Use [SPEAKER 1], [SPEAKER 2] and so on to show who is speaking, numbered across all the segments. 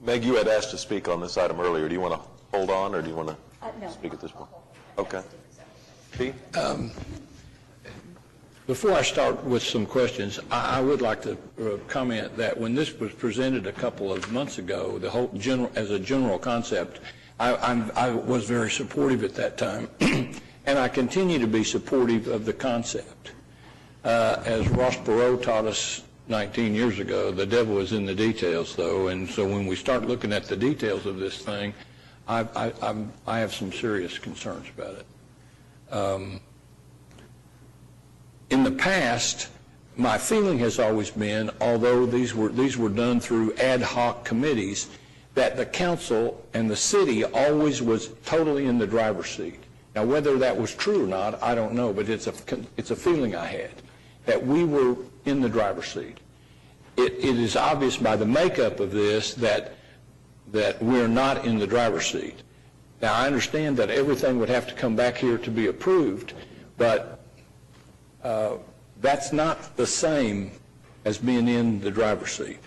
[SPEAKER 1] Meg, you had asked to speak on this item earlier. Do you want to hold on, or do you want to
[SPEAKER 2] No.
[SPEAKER 1] speak at this point? Okay. Pete?
[SPEAKER 3] Before I start with some questions, I would like to comment that when this was presented a couple of months ago, the whole as a general concept, I was very supportive at that time, and I continue to be supportive of the concept. As Ross Perot taught us 19 years ago, the devil is in the details, though, and so when we start looking at the details of this thing, I have some serious concerns about it. In the past, my feeling has always been, although these were done through ad hoc committees, that the council and the city always was totally in the driver's seat. Now, whether that was true or not, I don't know, but it's a feeling I had, that we were in the driver's seat. It is obvious by the makeup of this that we're not in the driver's seat. Now, I understand that everything would have to come back here to be approved, but that's not the same as being in the driver's seat.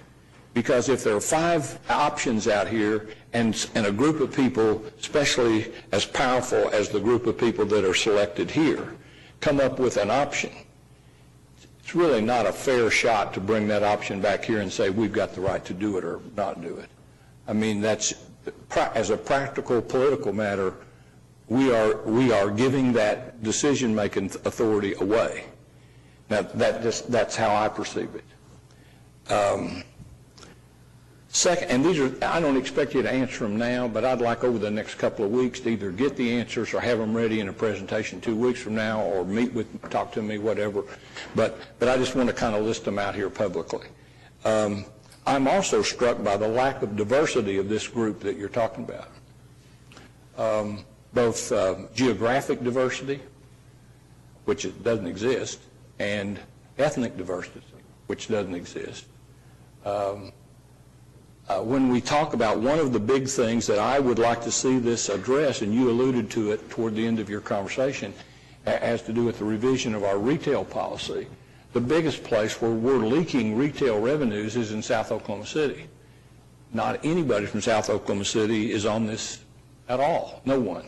[SPEAKER 3] Because if there are 5 options out here and a group of people, especially as powerful as the group of people that are selected here, come up with an option, it's really not a fair shot to bring that option back here and say we've got the right to do it or not do it. I mean, that's, as a practical political matter, we are giving that decision-making authority away. Now, that's how I perceive it. Second, and I don't expect you to answer them now, but I'd like over the next couple of weeks to either get the answers or have them ready in a presentation 2 weeks from now, or talk to me, whatever. But I just want to kind of list them out here publicly. I'm also struck by the lack of diversity of this group that you're talking about. Both geographic diversity, which doesn't exist, and ethnic diversity, which doesn't exist. When we talk about one of the big things that I would like to see this address, and you alluded to it toward the end of your conversation, has to do with the revision of our retail policy. The biggest place where we're leaking retail revenues is in South Oklahoma City. Not anybody from South Oklahoma City is on this at all. No one.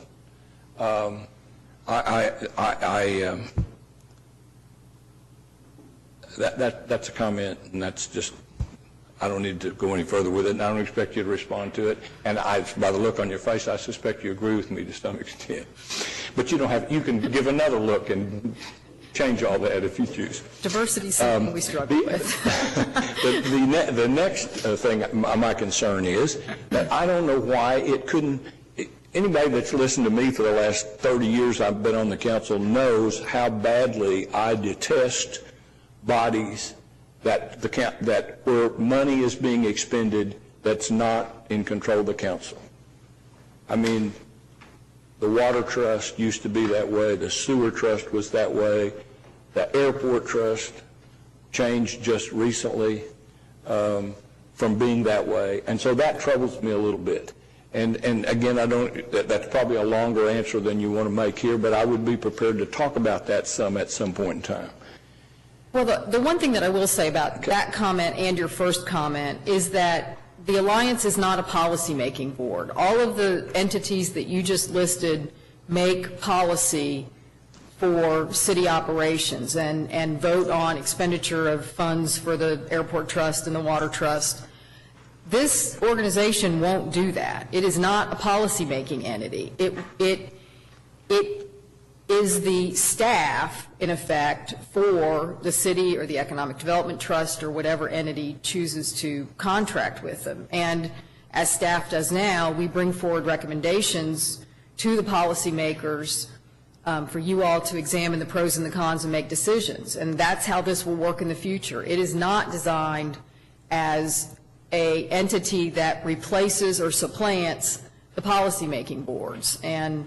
[SPEAKER 3] That's a comment, and that's just, I don't need to go any further with it, and I don't expect you to respond to it. And by the look on your face, I suspect you agree with me to some extent. But you can give another look and change all that if you choose.
[SPEAKER 2] Diversity is something we struggle with.
[SPEAKER 3] The next thing, my concern is that I don't know why it couldn't. Anybody that's listened to me for the last 30 years I've been on the council knows how badly I detest bodies that where money is being expended that's not in control of the council. I mean, the water trust used to be that way, the sewer trust was that way, the airport trust changed just recently from being that way, and so that troubles me a little bit. And again, that's probably a longer answer than you want to make here, but I would be prepared to talk about that at some point in time.
[SPEAKER 2] Well, the one thing that I will say about that comment and your first comment is that the Alliance is not a policy-making board. All of the entities that you just listed make policy for city operations and vote on expenditure of funds for the airport trust and the water trust. This organization won't do that. It is not a policy-making entity. It is the staff, in effect, for the city or the Economic Development Trust or whatever entity chooses to contract with them. And as staff does now, we bring forward recommendations to the policymakers for you all to examine the pros and the cons and make decisions. And that's how this will work in the future. It is not designed as an entity that replaces or supplants the policymaking boards. And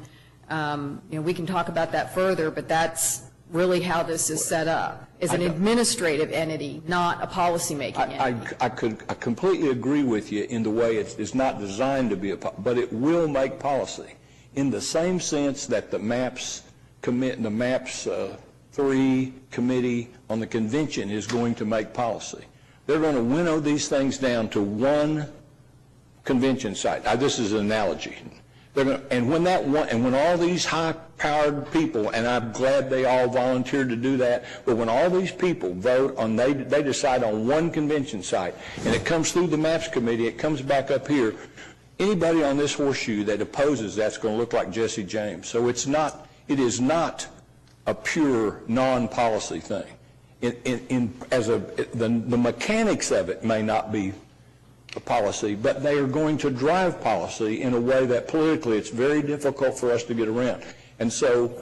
[SPEAKER 2] we can talk about that further, but that's really how this is set up, is an administrative entity, not a policy-making entity.
[SPEAKER 3] I completely agree with you in the way it's not designed to be but it will make policy in the same sense that the MAPS 3 committee on the convention is going to make policy. They're going to winnow these things down to one convention site. Now, this is an analogy. And when all these high-powered people, and I'm glad they all volunteered to do that, but when all these people vote on, they decide on one convention site, and it comes through the MAPS committee, it comes back up here, anybody on this horseshoe that opposes that's going to look like Jesse James. So it is not a pure non-policy thing. The mechanics of it may not be a policy, but they are going to drive policy in a way that politically it's very difficult for us to get around. And so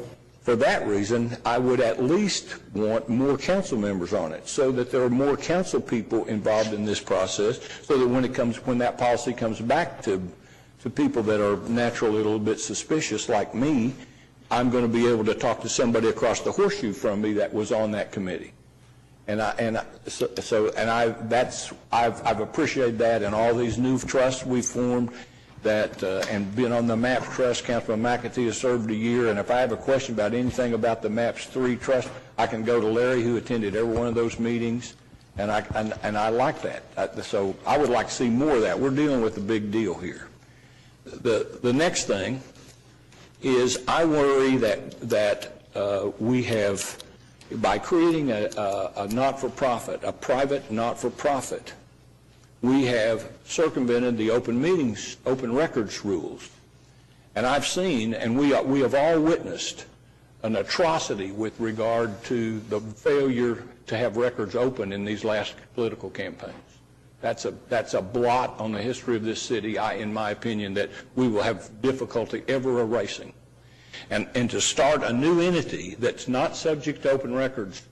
[SPEAKER 3] for that reason, I would at least want more council members on it so that there are more council people involved in this process, so that when that policy comes back to people that are naturally a little bit suspicious like me, I'm going to be able to talk to somebody across the horseshoe from me that was on that committee. I've appreciated that, and all these new trusts we formed, and been on the MAPS trust. Councilman McAtee has served a year, and if I have a question about anything about the MAPS 3 trust, I can go to Larry, who attended every one of those meetings, and I like that. So I would like to see more of that. We're dealing with a big deal here. The next thing is I worry that we have, by creating a not-for-profit, a private not-for-profit, we have circumvented the open records rules. And I've seen, and we have all witnessed, an atrocity with regard to the failure to have records open in these last political campaigns. That's a blot on the history of this city, in my opinion, that we will have difficulty ever erasing. And to start a new entity that's not subject to open records,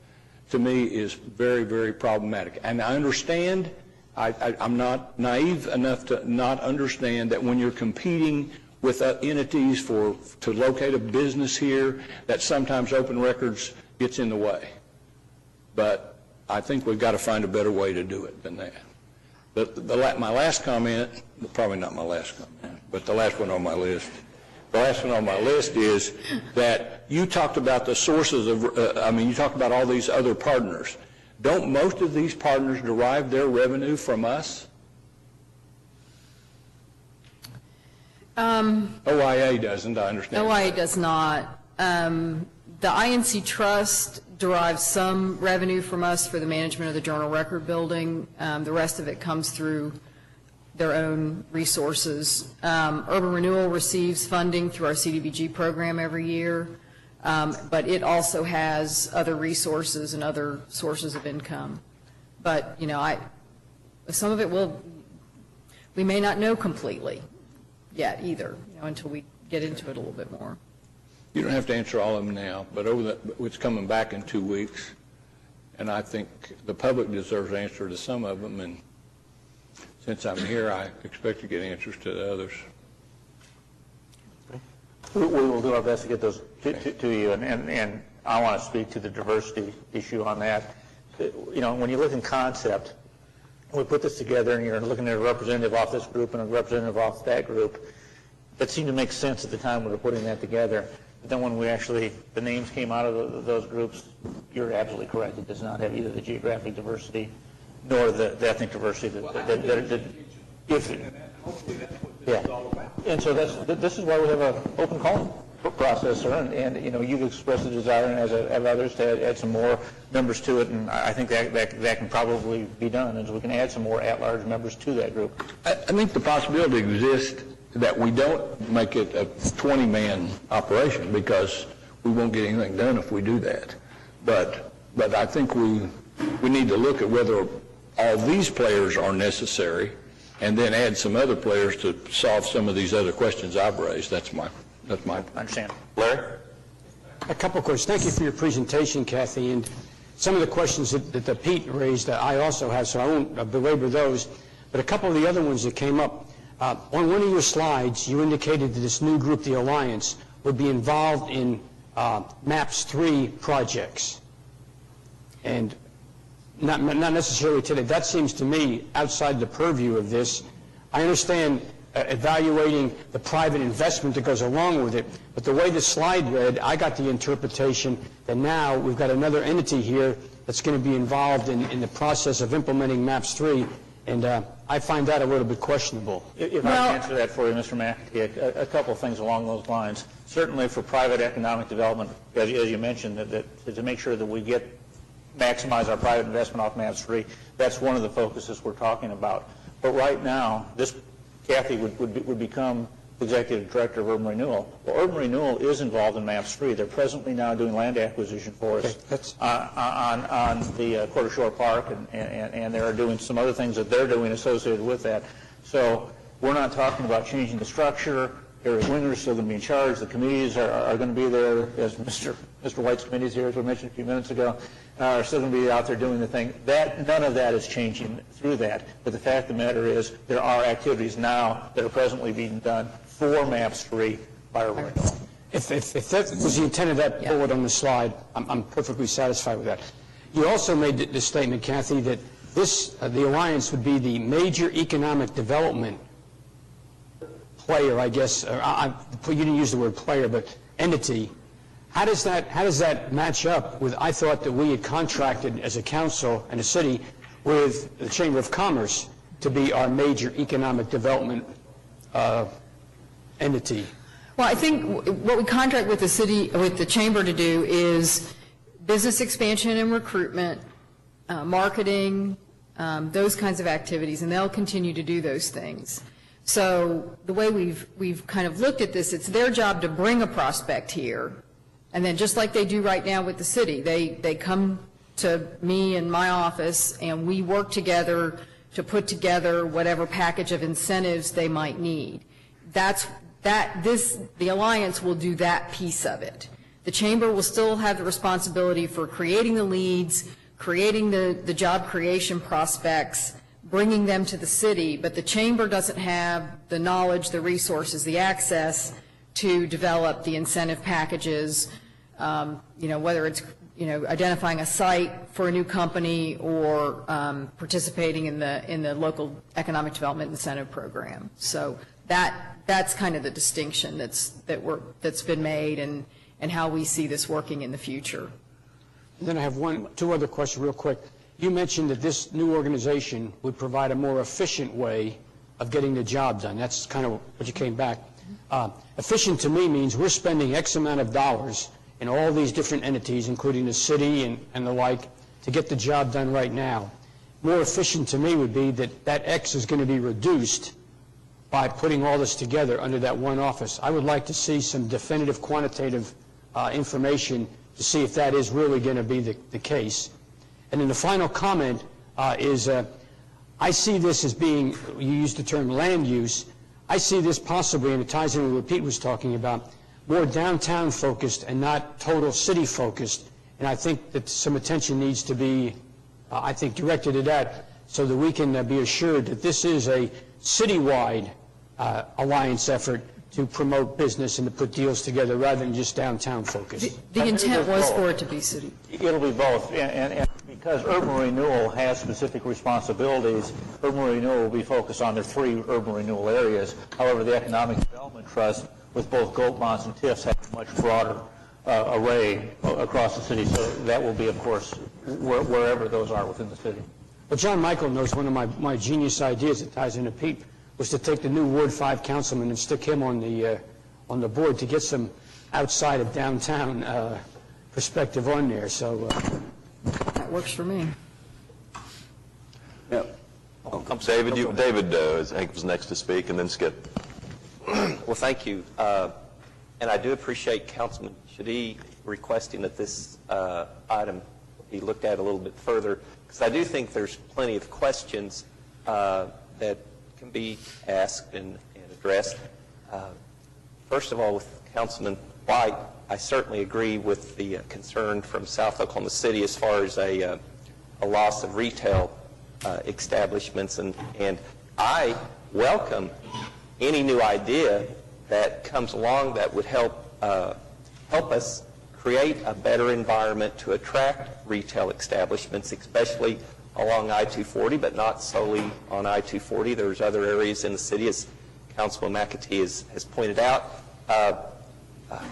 [SPEAKER 3] to me, is very, very problematic. And I understand, I'm not naive enough to not understand that when you're competing with entities to locate a business here, that sometimes open records gets in the way. But I think we've got to find a better way to do it than that. My last comment, probably not my last comment, but the last one on my list. The last one on my list is that you talked about the sources of, you talked about all these other partners. Don't most of these partners derive their revenue from us? OIA doesn't, I understand.
[SPEAKER 2] OIA does not. The INC Trust derives some revenue from us for the management of the Journal Record Building. The rest of it comes through their own resources. Urban Renewal receives funding through our CDBG program every year, but it also has other resources and other sources of income. But, some of it we may not know completely yet either, until we get into it a little bit more.
[SPEAKER 3] You don't have to answer all of them now, but it's coming back in 2 weeks, and I think the public deserves an answer to some of them, and since I'm here, I expect to get answers to the others.
[SPEAKER 4] We will do our best to get those to you, and I want to speak to the diversity issue on that. When you look in concept, we put this together, and you're looking at a representative off this group and a representative off that group. That seemed to make sense at the time we were putting that together. But then when the names came out of those groups, you're absolutely correct. It does not have either the geographic diversity nor the ethnic diversity And so this is why we have an open calling process, sir, and you've expressed the desire, and as have others, to add some more members to it, and I think that can probably be done, and so we can add some more at-large members to that group.
[SPEAKER 3] I think the possibility exists that we don't make it a 20-man operation, because we won't get anything done if we do that. But I think we need to look at whether all these players are necessary, and then add some other players to solve some of these other questions I've raised. That's my
[SPEAKER 4] I understand.
[SPEAKER 1] Larry?
[SPEAKER 5] A couple of questions. Thank you for your presentation, Kathy. And some of the questions that Pete raised, I also have, so I won't belabor those. But a couple of the other ones that came up, on one of your slides, you indicated that this new group, the Alliance, would be involved in MAPS 3 projects. And not necessarily today. That seems to me outside the purview of this. I understand evaluating the private investment that goes along with it, but the way the slide read, I got the interpretation that now we've got another entity here that's going to be involved in the process of implementing MAPS 3, And I find that a little bit questionable.
[SPEAKER 4] If I can answer that for you, Mr. McAtee, a couple of things along those lines. Certainly for private economic development, as you mentioned, that to make sure that we maximize our private investment off MAPS 3, that's one of the focuses we're talking about. But right now, Kathy would become Executive Director of Urban Renewal. Well, Urban Renewal is involved in MAPS 3. They're presently now doing land acquisition for us on the Quarter Shore Park, and they're doing some other things that they're doing associated with that. So we're not talking about changing the structure. Eric Winger's still going to be in charge. The committees are going to be there, as Mr. White's committees here, as we mentioned a few minutes ago, are still going to be out there doing the thing. None of that is changing through that. But the fact of the matter is there are activities now that are presently being done for MAPS 3 by Urban Renewal.
[SPEAKER 5] If that was the intent of that bullet on the slide, I'm perfectly satisfied with that. You also made the statement, Kathy, that the alliance would be the major economic development player, I guess. You didn't use the word player, but entity. How does that match up with? I thought that we had contracted as a council and a city with the Chamber of Commerce to be our major economic development entity.
[SPEAKER 2] Well, I think what we contract with the city, with the chamber to do is business expansion and recruitment, marketing, those kinds of activities, and they'll continue to do those things. So the way we've kind of looked at this, it's their job to bring a prospect here, and then just like they do right now with the city, they come to me in my office, and we work together to put together whatever package of incentives they might need. The alliance will do that piece of it. The chamber will still have the responsibility for creating the leads, creating the job creation prospects, bringing them to the city, but the chamber doesn't have the knowledge, the resources, the access to develop the incentive packages, whether it's identifying a site for a new company or participating in the local economic development incentive program. So that's kind of the distinction that's been made and how we see this working in the future.
[SPEAKER 5] And then I have two other questions real quick. You mentioned that this new organization would provide a more efficient way of getting the job done. That's kind of what you came back. Efficient to me means we're spending X amount of dollars in all these different entities, including the city and the like, to get the job done right now. More efficient to me would be that X is going to be reduced by putting all this together under that one office. I would like to see some definitive quantitative information to see if that is really going to be the case. And then the final comment is I see this as being, you used the term land use, I see this possibly, and it ties in with what Pete was talking about, more downtown focused and not total city focused. And I think that some attention needs to be, directed at that so that we can be assured that this is a citywide alliance effort to promote business and to put deals together rather than just downtown focus.
[SPEAKER 2] The intent was for it to be city.
[SPEAKER 4] It'll be both. And because Urban Renewal has specific responsibilities, Urban Renewal will be focused on their 3 urban renewal areas. However, the Economic Development Trust, with both Goldmons and TIFs, have a much broader array across the city. So that will be, of course, wherever those are within the city.
[SPEAKER 5] Well, John Michael knows one of my genius ideas that ties into Pete was to take the new Ward 5 councilman and stick him on the board to get some outside of downtown perspective on there. So
[SPEAKER 2] that works for me.
[SPEAKER 1] Yeah. David, I think was next to speak, and then Skip.
[SPEAKER 6] Well, thank you. And I do appreciate Councilman Shadid requesting that this item be looked at a little bit further, because I do think there's plenty of questions that can be asked and addressed. First of all, with Councilman White, I certainly agree with the concern from South Oklahoma City as far as a loss of retail establishments, and I welcome any new idea that comes along that would help us create a better environment to attract retail establishments, especially along I-240, but not solely on I-240. There's other areas in the city, as Councilman McAtee has pointed out.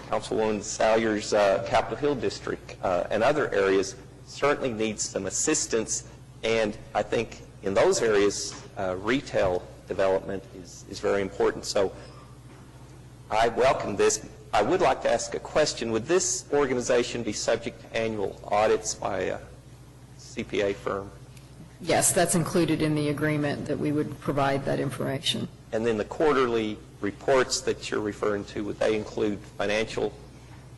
[SPEAKER 6] Councilwoman Salyer's Capitol Hill District and other areas certainly need some assistance, and I think in those areas, retail development is very important. So I welcome this. I would like to ask a question. Would this organization be subject to annual audits by a CPA firm?
[SPEAKER 2] Yes, that's included in the agreement that we would provide that information.
[SPEAKER 6] And then the quarterly reports that you're referring to, would they include financial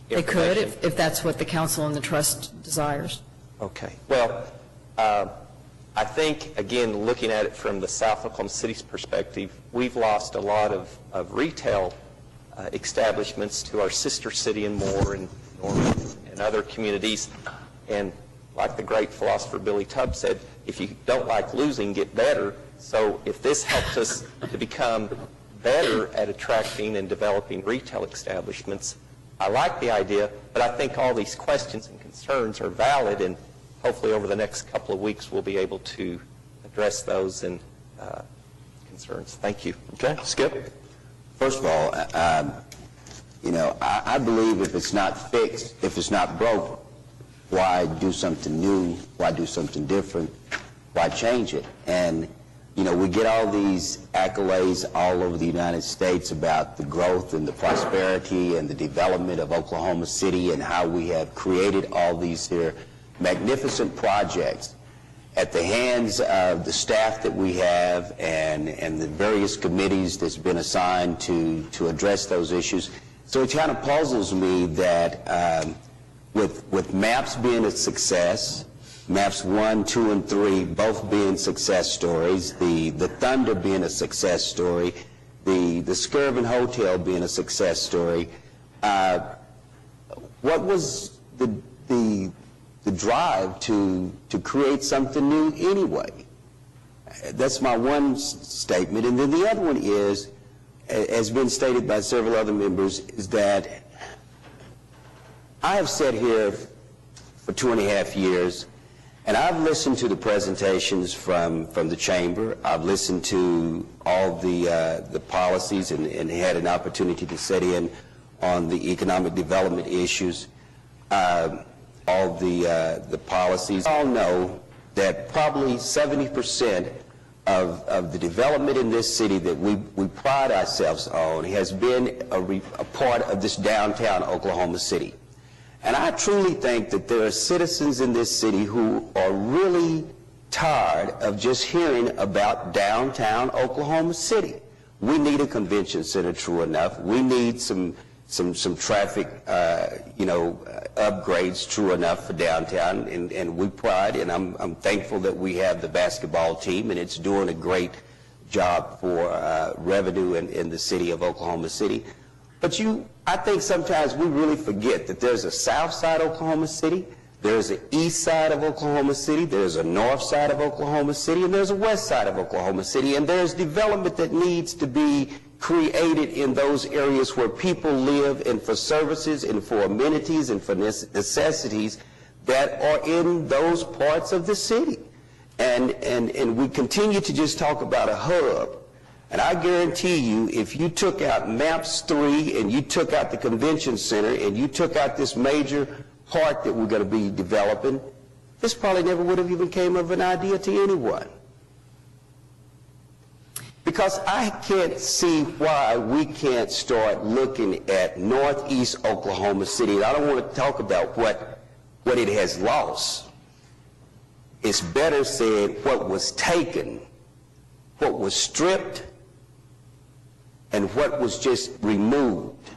[SPEAKER 2] They
[SPEAKER 6] information?
[SPEAKER 2] could, if that's what the council and the trust desires.
[SPEAKER 6] Okay. Well, I think, again, looking at it from the South Oklahoma City's perspective, we've lost a lot of retail establishments to our sister city in Moore and Norman and other communities. And like the great philosopher Billy Tubbs said, if you don't like losing, get better. So if this helps us to become better at attracting and developing retail establishments, I like the idea, but I think all these questions and concerns are valid, and hopefully over the next couple of weeks we'll be able to address those and concerns. Thank you.
[SPEAKER 1] Okay, Skip?
[SPEAKER 7] First of all, I believe if it's not fixed, if it's not broke, why do something new? Why do something different? Why change it? And, we get all these accolades all over the United States about the growth and the prosperity and the development of Oklahoma City and how we have created all these here magnificent projects at the hands of the staff that we have and the various committees that's been assigned to address those issues. So it kind of puzzles me that with MAPS being a success, MAPS 1, 2, and 3 both being success stories, the Thunder being a success story, the Skirvin Hotel being a success story, what was the drive to create something new anyway? That's my one statement. And then the other one is, as been stated by several other members, is that I have sat here for 2.5 years, and I've listened to the presentations from the chamber. I've listened to all the policies and had an opportunity to sit in on the economic development issues. All the policies. All know that probably 70% of the development in this city that we pride ourselves on has been a part of this downtown Oklahoma City. And I truly think that there are citizens in this city who are really tired of just hearing about downtown Oklahoma City. We need a convention center, true enough. We need some traffic, upgrades, true enough, for downtown, and we pride, and I'm thankful that we have the basketball team, and it's doing a great job for revenue in the city of Oklahoma City. But I think sometimes we really forget that there's a south side of Oklahoma City, there's an east side of Oklahoma City, there's a north side of Oklahoma City, and there's a west side of Oklahoma City, and there's development that needs to be created in those areas where people live, and for services and for amenities and for necessities that are in those parts of the city. And we continue to just talk about a hub. And I guarantee you, if you took out MAPS 3 and you took out the convention center and you took out this major park that we're going to be developing, this probably never would have even came of an idea to anyone. Because I can't see why we can't start looking at northeast Oklahoma City. And I don't want to talk about what it has lost. It's better said what was taken, what was stripped, and what was just removed.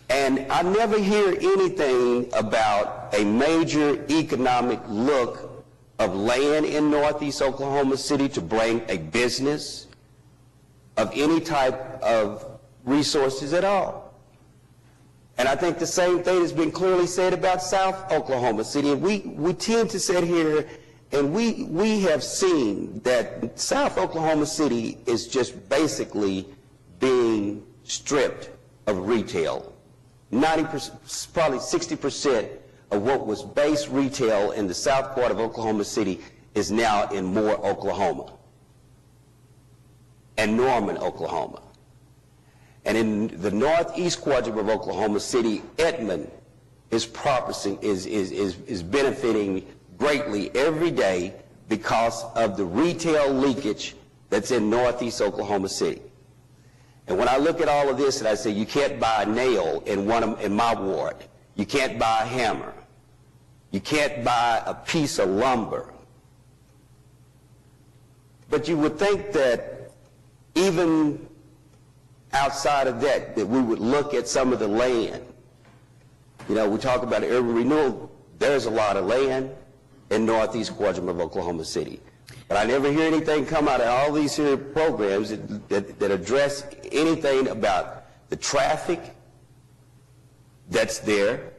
[SPEAKER 7] And I never hear anything about a major economic look of land in northeast Oklahoma City to bring a business of any type of resources at all. And I think the same thing has been clearly said about South Oklahoma City. And we tend to sit here and we have seen that South Oklahoma City is just basically being stripped of retail. 90%, probably 60% of what was base retail in the south part of Oklahoma City is now in Moore, Oklahoma, and Norman, Oklahoma. And in the northeast quadrant of Oklahoma City, Edmond is benefiting greatly every day because of the retail leakage that's in Northeast Oklahoma City. And when I look at all of this and I say, you can't buy a nail in my ward, you can't buy a hammer, you can't buy a piece of lumber. But you would think that even outside of that, that we would look at some of the land. You know, we talk about urban renewal. There's a lot of land in Northeast quadrant of Oklahoma City. But I never hear anything come out of all these here programs that address anything about the traffic that's there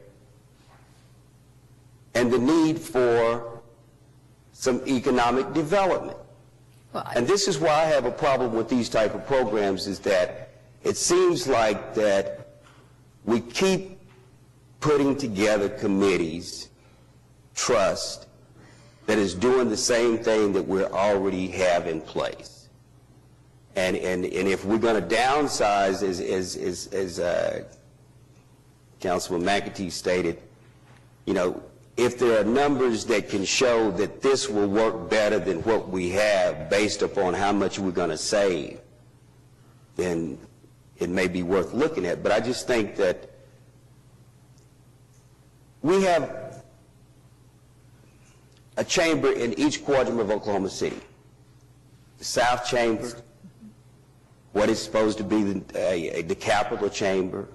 [SPEAKER 7] and the need for some economic development. And this is why I have a problem with these type of programs, is that it seems like that we keep putting together committees, trust, that is doing the same thing that we already have in place. And if we're going to downsize, as Councilman McAtee stated, you know, if there are numbers that can show that this will work better than what we have based upon how much we're going to save, then it may be worth looking at. But I just think that we have a chamber in each quadrant of Oklahoma City. The South Chamber, what is supposed to be the capital chamber,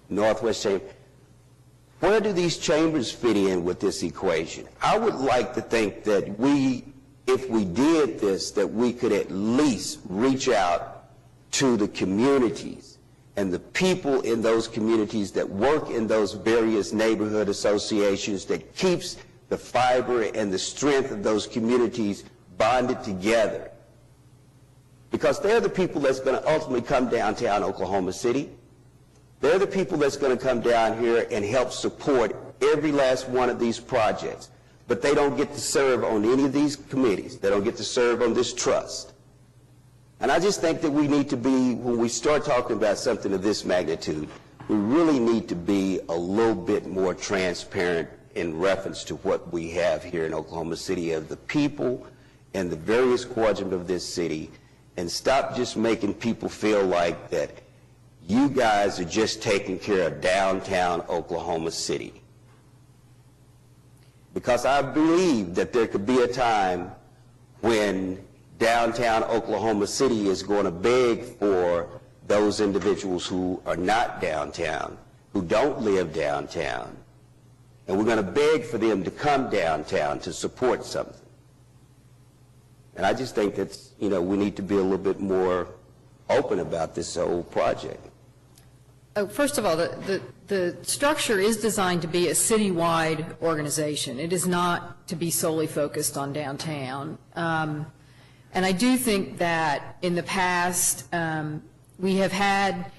[SPEAKER 7] Northwest Chamber. Where do these chambers fit in with this equation? I would like to think that if we did this, that we could at least reach out to the communities and the people in those communities that work in those various neighborhood associations that keeps the fiber and the strength of those communities bonded together. Because they're the people that's going to ultimately come downtown Oklahoma City. They're the people that's going to come down here and help support every last one of these projects. But they don't get to serve on any of these committees. They don't get to serve on this trust. And I just think that we need to be, when we start talking about something of this magnitude, we really need to be a little bit more transparent in reference to what we have here in Oklahoma City of the people and the various quadrants of this city, and stop just making people feel like that you guys are just taking care of downtown Oklahoma City. Because I believe that there could be a time when downtown Oklahoma City is going to beg for those individuals who are not downtown, who don't live downtown, and we're going to beg for them to come downtown to support something. And I just think that, you know, we need to be a little bit more open about this whole project.
[SPEAKER 2] First of all, the structure is designed to be a citywide organization. It is not to be solely focused on downtown. And I do think that in the past we've had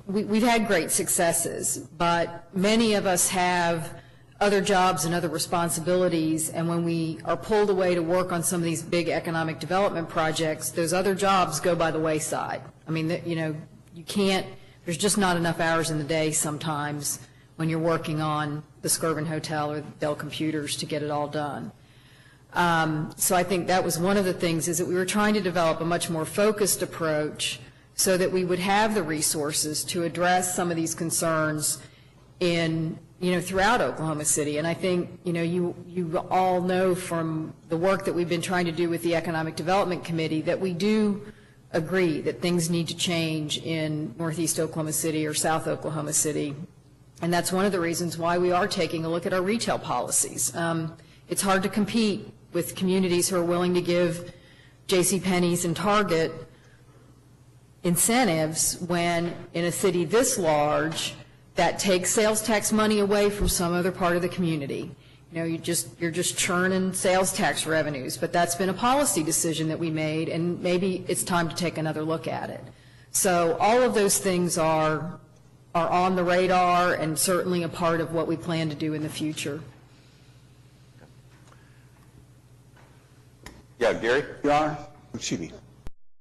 [SPEAKER 2] great successes, but many of us have other jobs and other responsibilities, and when we are pulled away to work on some of these big economic development projects, those other jobs go by the wayside. I mean, you know, you can't, there's just not enough hours in the day sometimes when you're working on the Skirvin Hotel or Dell Computers to get it all done. So I think that was one of the things, is that we were trying to develop a much more focused approach so that we would have the resources to address some of these concerns in, you know, throughout Oklahoma City. And I think, you know, you all know from the work that we've been trying to do with the Economic Development Committee that we do agree that things need to change in Northeast Oklahoma City or South Oklahoma City. And that's one of the reasons why we are taking a look at our retail policies. It's hard to compete with communities who are willing to give JCPenney's and Target incentives when in a city this large that takes sales tax money away from some other part of the community. You know, you're just churning sales tax revenues, but that's been a policy decision that we made, and maybe it's time to take another look at it. So all of those things are on the radar and certainly a part of what we plan to do in the future.
[SPEAKER 1] Yeah, Gary?
[SPEAKER 8] Your Honor, excuse me.